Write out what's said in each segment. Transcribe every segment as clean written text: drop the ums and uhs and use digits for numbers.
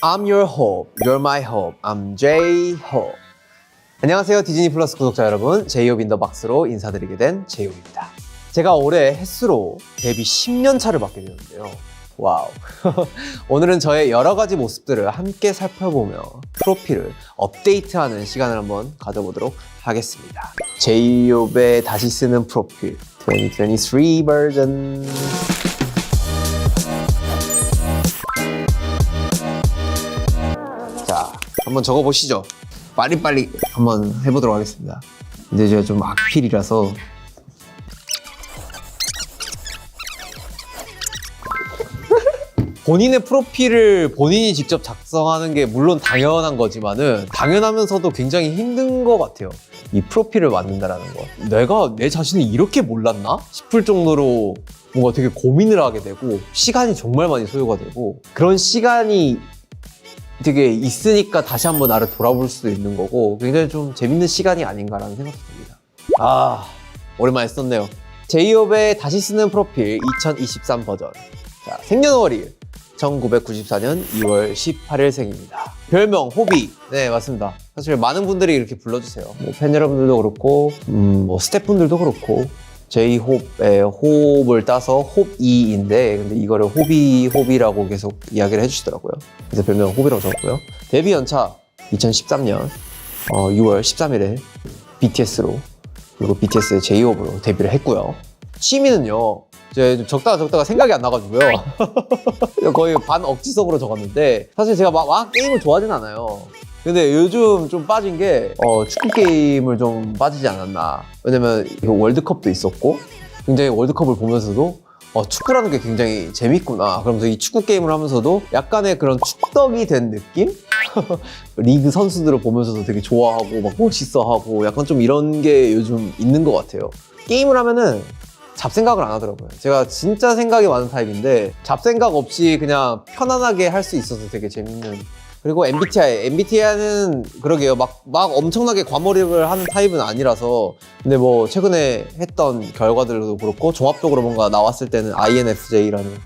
I'm your hope, you're my hope, I'm J-Hope. 안녕하세요 디즈니 플러스 구독자 여러분, 제이홉 인더 박스로 인사드리게 된 제이홉입니다. 제가 올해 햇수로 데뷔 10년 차를 맞게 되는데요. 와우. 오늘은 저의 여러 가지 모습들을 함께 살펴보며 프로필을 업데이트하는 시간을 한번 가져보도록 하겠습니다. 제이홉의 다시 쓰는 프로필 2023 버전. 자, 한번 적어보시죠. 빨리빨리 한번 해보도록 하겠습니다. 근데 제가 좀 악필이라서 본인의 프로필을 본인이 직접 작성하는 게 물론 당연한 거지만은 당연하면서도 굉장히 힘든 것 같아요. 이 프로필을 만든다라는 거. 내가 내 자신을 이렇게 몰랐나? 싶을 정도로 뭔가 되게 고민을 하게 되고 시간이 정말 많이 소요가 되고 그런 시간이 되게 있으니까 다시 한번 나를 돌아볼 수도 있는 거고 굉장히 좀 재밌는 시간이 아닌가라는 생각이 듭니다. 아, 오랜만에 썼네요. 제이홉의 다시 쓰는 프로필 2023 버전. 자, 생년월일 1994년 2월 18일 생입니다. 별명 호비. 네, 맞습니다. 사실 많은 분들이 이렇게 불러주세요. 뭐 팬 여러분들도 그렇고 뭐 스태프분들도 그렇고 제이홉의 호흡을 따서 홉이인데 근데 이거를 호비라고 계속 이야기를 해주시더라고요. 그래서 별명 호비라고 적었고요. 데뷔 연차 2013년 6월 13일에 BTS로 그리고 BTS의 제이홉으로 데뷔를 했고요. 취미는요. 이제 좀 적다가 생각이 안 나가지고요. 거의 반 억지성으로 적었는데 사실 제가 막 게임을 좋아하진 않아요. 근데 요즘 좀 빠진 게 축구 게임을 좀 빠지지 않았나. 왜냐면 이거 월드컵도 있었고 굉장히 월드컵을 보면서도 축구라는 게 굉장히 재밌구나. 그러면서 이 축구 게임을 하면서도 약간의 그런 축덕이 된 느낌? 리그 선수들을 보면서도 되게 좋아하고 막 멋있어하고 약간 좀 이런 게 요즘 있는 것 같아요. 게임을 하면은 잡생각을 안 하더라고요. 제가 진짜 생각이 많은 타입인데 잡생각 없이 그냥 편안하게 할 수 있어서 되게 재밌는. 그리고 MBTI는 그러게요. 막 엄청나게 과몰입을 하는 타입은 아니라서 근데 뭐 최근에 했던 결과들도 그렇고 종합적으로 뭔가 나왔을 때는 INFJ라는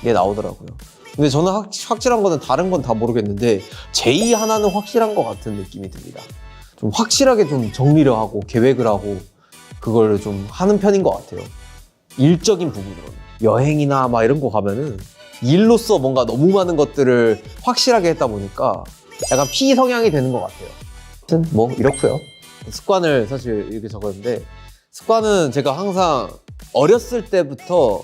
게 나오더라고요. 근데 저는 확실한 거는 다른 건 다 모르겠는데 J 하나는 확실한 것 같은 느낌이 듭니다. 좀 확실하게 좀 정리를 하고 계획을 하고 그걸 좀 하는 편인 것 같아요. 일적인 부분으로는 여행이나 막 이런 거 가면은 일로서 뭔가 너무 많은 것들을 확실하게 했다 보니까 약간 P 성향이 되는 것 같아요. 아무튼 뭐 이렇고요. 습관을 사실 이렇게 적었는데 습관은 제가 항상 어렸을 때부터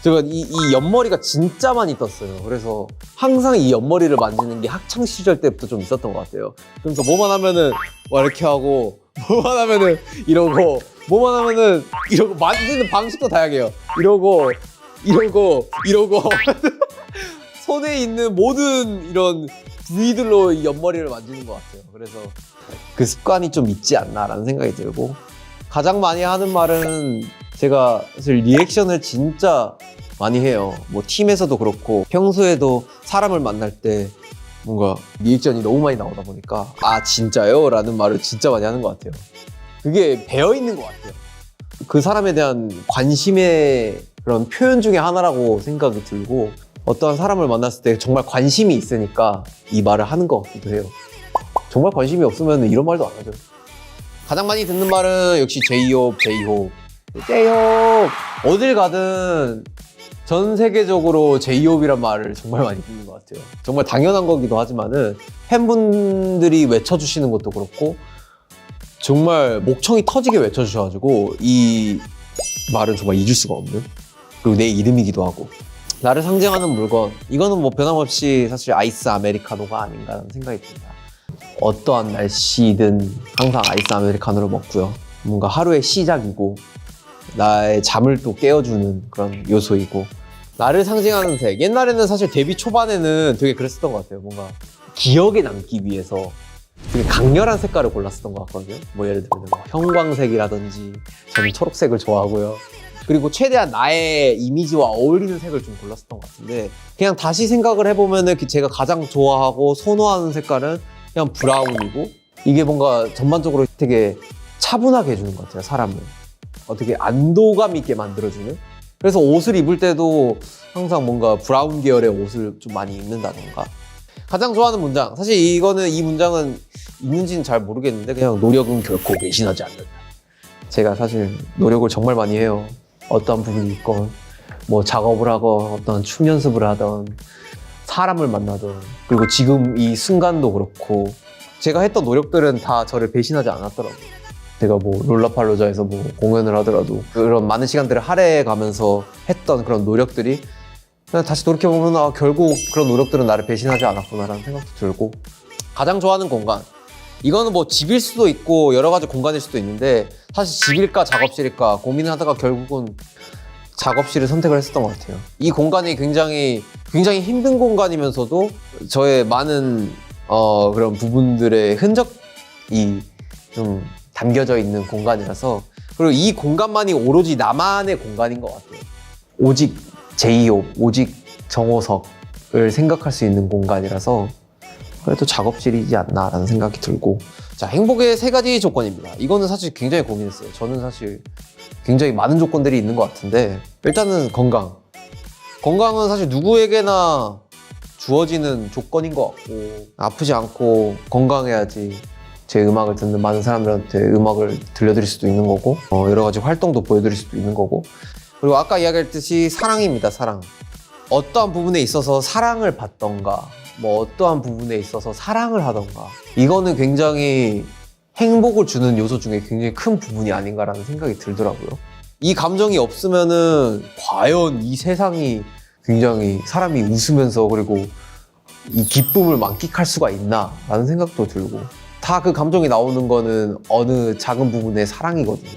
제가 이 옆머리가 진짜 많이 떴어요. 그래서 항상 이 옆머리를 만지는 게 학창 시절 때부터 좀 있었던 것 같아요. 그래서 뭐만 하면은 막 이렇게 하고 뭐만 하면은 이러고 뭐만 하면은 이러고 만지는 방식도 다양해요. 이러고 손에 있는 모든 이런 부위들로 이 옆머리를 만지는 것 같아요. 그래서 그 습관이 좀 있지 않나라는 생각이 들고 가장 많이 하는 말은 제가 사실 리액션을 진짜 많이 해요. 뭐 팀에서도 그렇고 평소에도 사람을 만날 때 뭔가 리액션이 너무 많이 나오다 보니까 아 진짜요? 라는 말을 진짜 많이 하는 것 같아요. 그게 배어있는 것 같아요. 그 사람에 대한 관심의 그런 표현 중에 하나라고 생각이 들고 어떠한 사람을 만났을 때 정말 관심이 있으니까 이 말을 하는 것 같기도 해요. 정말 관심이 없으면 이런 말도 안 하죠. 가장 많이 듣는 말은 역시 제이홉. 어딜 가든 전 세계적으로 제이홉이란 말을 정말 많이 듣는 것 같아요. 정말 당연한 거기도 하지만은 팬분들이 외쳐주시는 것도 그렇고 정말 목청이 터지게 외쳐주셔가지고 이 말은 정말 잊을 수가 없는 그리고 내 이름이기도 하고 나를 상징하는 물건 이거는 뭐 변함없이 사실 아이스 아메리카노가 아닌가라는 생각이 듭니다. 어떠한 날씨든 항상 아이스 아메리카노를 먹고요. 뭔가 하루의 시작이고 나의 잠을 또 깨워주는 그런 요소이고 나를 상징하는 색. 옛날에는 사실 데뷔 초반에는 되게 그랬었던 것 같아요. 뭔가 기억에 남기 위해서 되게 강렬한 색깔을 골랐었던 것 같거든요. 뭐 예를 들면 뭐 형광색이라든지 저는 초록색을 좋아하고요. 그리고 최대한 나의 이미지와 어울리는 색을 좀 골랐었던 것 같은데 그냥 다시 생각을 해보면은 제가 가장 좋아하고 선호하는 색깔은 그냥 브라운이고 이게 뭔가 전반적으로 되게 차분하게 해주는 것 같아요. 사람을 되게 안도감 있게 만들어주는. 그래서 옷을 입을 때도 항상 뭔가 브라운 계열의 옷을 좀 많이 입는다던가 가장 좋아하는 문장. 사실 이 문장은 있는지는 잘 모르겠는데 그냥 노력은 결코 배신하지 않는다. 제가 사실 노력을 정말 많이 해요. 어떠한 부분이 있건 뭐 작업을 하건 어떤 춤 연습을 하던 사람을 만나던 그리고 지금 이 순간도 그렇고 제가 했던 노력들은 다 저를 배신하지 않았더라고요. 제가 뭐 롤라팔로자에서 뭐 공연을 하더라도 그런 많은 시간들을 할애해 가면서 했던 그런 노력들이 그냥 다시 돌이켜보면 아, 결국 그런 노력들은 나를 배신하지 않았구나라는 생각도 들고 가장 좋아하는 공간 이거는 뭐 집일 수도 있고 여러 가지 공간일 수도 있는데 사실 집일까 작업실일까 고민하다가 결국은 작업실을 선택을 했었던 것 같아요. 이 공간이 굉장히 힘든 공간이면서도 저의 많은 그런 부분들의 흔적이 좀 담겨져 있는 공간이라서 그리고 이 공간만이 오로지 나만의 공간인 것 같아요. 오직 제이홉, 오직 정호석을 생각할 수 있는 공간이라서 그래도 작업실이지 않나라는 생각이 들고 자, 행복의 3가지 조건입니다. 이거는 사실 굉장히 고민했어요. 저는 사실 굉장히 많은 조건들이 있는 것 같은데 일단은 건강. 건강은 사실 누구에게나 주어지는 조건인 것 같고 아프지 않고 건강해야지 제 음악을 듣는 많은 사람들한테 음악을 들려드릴 수도 있는 거고 여러 가지 활동도 보여드릴 수도 있는 거고 그리고 아까 이야기했듯이 사랑입니다. 사랑. 어떠한 부분에 있어서 사랑을 받던가 뭐 어떠한 부분에 있어서 사랑을 하던가 이거는 굉장히 행복을 주는 요소 중에 굉장히 큰 부분이 아닌가라는 생각이 들더라고요. 이 감정이 없으면은 과연 이 세상이 굉장히 사람이 웃으면서 그리고 이 기쁨을 만끽할 수가 있나 라는 생각도 들고 다 그 감정이 나오는 거는 어느 작은 부분의 사랑이거든요.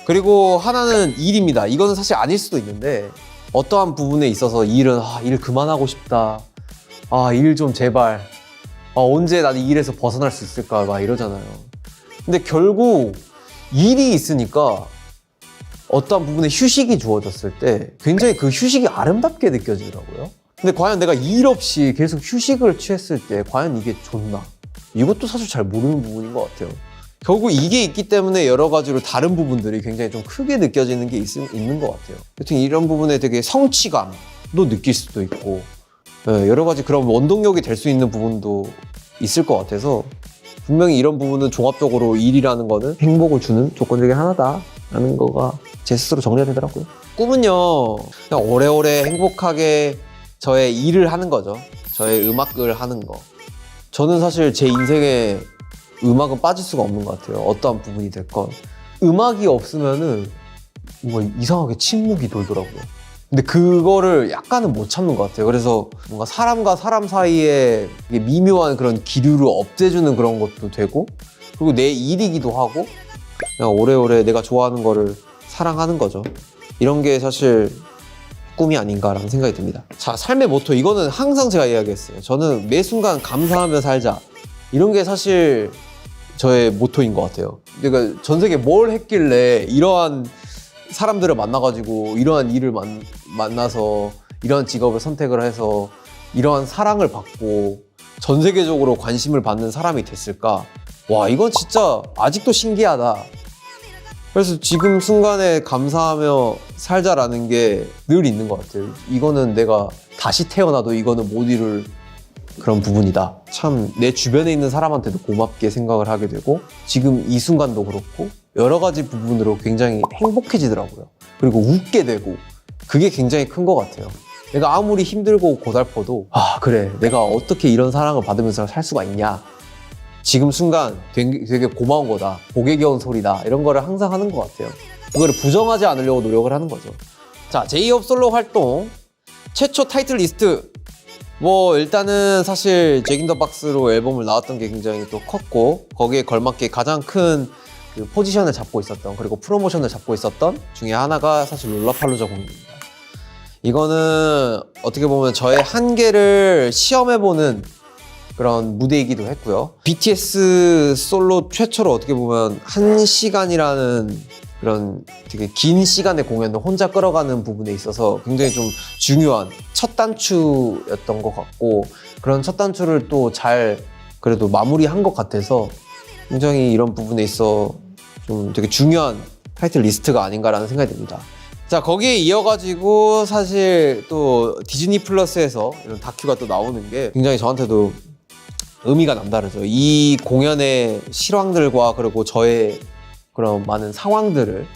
그리고 하나는 일입니다. 이거는 사실 아닐 수도 있는데 어떠한 부분에 있어서 일은 일 그만하고 싶다. 일 좀 제발. 언제 나는 이 일에서 벗어날 수 있을까 막 이러잖아요. 근데 결국 일이 있으니까 어떠한 부분에 휴식이 주어졌을 때 굉장히 그 휴식이 아름답게 느껴지더라고요. 근데 과연 내가 일 없이 계속 휴식을 취했을 때 과연 이게 좋나? 이것도 사실 잘 모르는 부분인 것 같아요. 결국 이게 있기 때문에 여러 가지로 다른 부분들이 굉장히 좀 크게 느껴지는 게 있는 것 같아요. 여튼 이런 부분에 되게 성취감도 느낄 수도 있고 여러 가지 그런 원동력이 될 수 있는 부분도 있을 것 같아서 분명히 이런 부분은 종합적으로 일이라는 거는 행복을 주는 조건 중에 하나다라는 거가 제 스스로 정리가 되더라고요. 꿈은요 그냥 오래오래 행복하게 저의 일을 하는 거죠. 저의 음악을 하는 거. 저는 사실 제 인생에 음악은 빠질 수가 없는 것 같아요. 어떠한 부분이 됐건 음악이 없으면은 뭔가 이상하게 침묵이 돌더라고요. 근데 그거를 약간은 못 참는 것 같아요. 그래서 뭔가 사람과 사람 사이에 미묘한 그런 기류를 없애주는 그런 것도 되고 그리고 내 일이기도 하고 그냥 오래오래 내가 좋아하는 거를 사랑하는 거죠. 이런 게 사실 꿈이 아닌가라는 생각이 듭니다. 자, 삶의 모토 이거는 항상 제가 이야기했어요. 저는 매 순간 감사하며 살자. 이런 게 사실 저의 모토인 것 같아요. 그러니까 전 세계에 뭘 했길래 이러한 사람들을 만나가지고 이러한 일을 만나서 이러한 직업을 선택을 해서 이러한 사랑을 받고 전 세계적으로 관심을 받는 사람이 됐을까? 와, 이건 진짜 아직도 신기하다. 그래서 지금 순간에 감사하며 살자라는 게 늘 있는 것 같아요. 이거는 내가 다시 태어나도 이거는 못 이룰 그런 부분이다. 참 내 주변에 있는 사람한테도 고맙게 생각을 하게 되고 지금 이 순간도 그렇고 여러 가지 부분으로 굉장히 행복해지더라고요. 그리고 웃게 되고 그게 굉장히 큰 것 같아요. 내가 아무리 힘들고 고달퍼도 그래 내가 어떻게 이런 사랑을 받으면서 살 수가 있냐. 지금 순간 되게 고마운 거다. 복에 겨운 소리다. 이런 거를 항상 하는 것 같아요. 그거를 부정하지 않으려고 노력을 하는 거죠. 자, 제이홉 솔로 활동 최초 타이틀 리스트 뭐 일단은 사실 잭 인 더 박스로 앨범을 나왔던 게 굉장히 또 컸고 거기에 걸맞게 가장 큰 그 포지션을 잡고 있었던 그리고 프로모션을 잡고 있었던 중에 하나가 사실 롤라팔로자 공연입니다. 이거는 어떻게 보면 저의 한계를 시험해보는 그런 무대이기도 했고요. BTS 솔로 최초로 어떻게 보면 1시간이라는 그런 되게 긴 시간의 공연을 혼자 끌어가는 부분에 있어서 굉장히 좀 중요한 첫 단추였던 것 같고 그런 첫 단추를 또 잘 그래도 마무리한 것 같아서 굉장히 이런 부분에 있어 좀 되게 중요한 타이틀 리스트가 아닌가라는 생각이 듭니다. 자, 거기에 이어가지고 사실 또 디즈니 플러스에서 이런 다큐가 또 나오는 게 굉장히 저한테도 의미가 남다르죠. 이 공연의 실황들과 그리고 저의 그런 많은 상황들을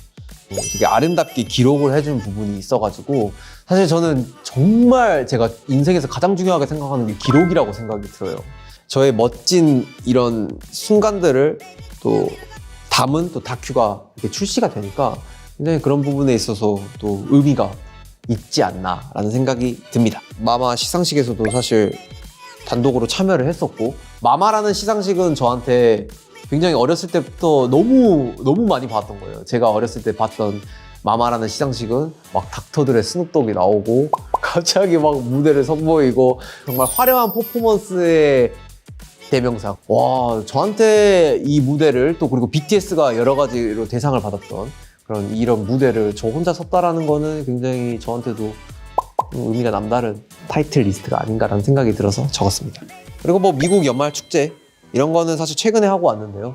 되게 아름답게 기록을 해준 부분이 있어가지고 사실 저는 정말 제가 인생에서 가장 중요하게 생각하는 게 기록이라고 생각이 들어요. 저의 멋진 이런 순간들을 또 담은 또 다큐가 이렇게 출시가 되니까 굉장히 그런 부분에 있어서 또 의미가 있지 않나라는 생각이 듭니다. 마마 시상식에서도 사실 단독으로 참여를 했었고 마마라는 시상식은 저한테 굉장히 어렸을 때부터 너무 많이 봤던 거예요. 제가 어렸을 때 봤던 마마라는 시상식은 막 닥터들의 스눕독이 나오고 갑자기 막 무대를 선보이고 정말 화려한 퍼포먼스의 대명사. 와, 저한테 이 무대를 또 그리고 BTS가 여러 가지로 대상을 받았던 그런 이런 무대를 저 혼자 섰다라는 거는 굉장히 저한테도 의미가 남다른 타이틀 리스트가 아닌가라는 생각이 들어서 적었습니다. 그리고 뭐 미국 연말 축제 이런 거는 사실 최근에 하고 왔는데요.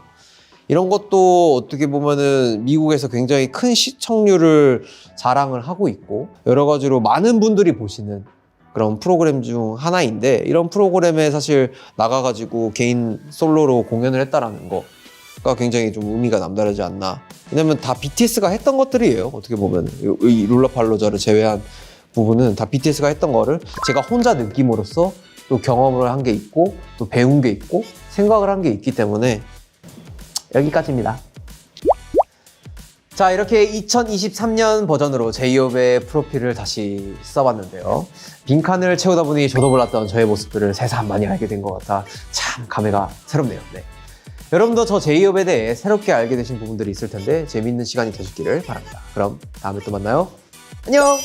이런 것도 어떻게 보면은 미국에서 굉장히 큰 시청률을 자랑을 하고 있고 여러 가지로 많은 분들이 보시는 그런 프로그램 중 하나인데 이런 프로그램에 사실 나가가지고 개인 솔로로 공연을 했다라는 거가 굉장히 좀 의미가 남다르지 않나. 왜냐면 다 BTS가 했던 것들이에요. 어떻게 보면 이 롤러팔로자를 제외한 부분은 다 BTS가 했던 거를 제가 혼자 느낌으로써 또 경험을 한 게 있고 또 배운 게 있고 생각을 한 게 있기 때문에 여기까지입니다. 자, 이렇게 2023년 버전으로 제이홉의 프로필을 다시 써봤는데요. 빈칸을 채우다 보니 저도 몰랐던 저의 모습들을 새삼 많이 알게 된 것 같아 참 감회가 새롭네요. 네. 여러분도 저 제이홉에 대해 새롭게 알게 되신 부분들이 있을 텐데 재미있는 시간이 되셨기를 바랍니다. 그럼 다음에 또 만나요. 안녕!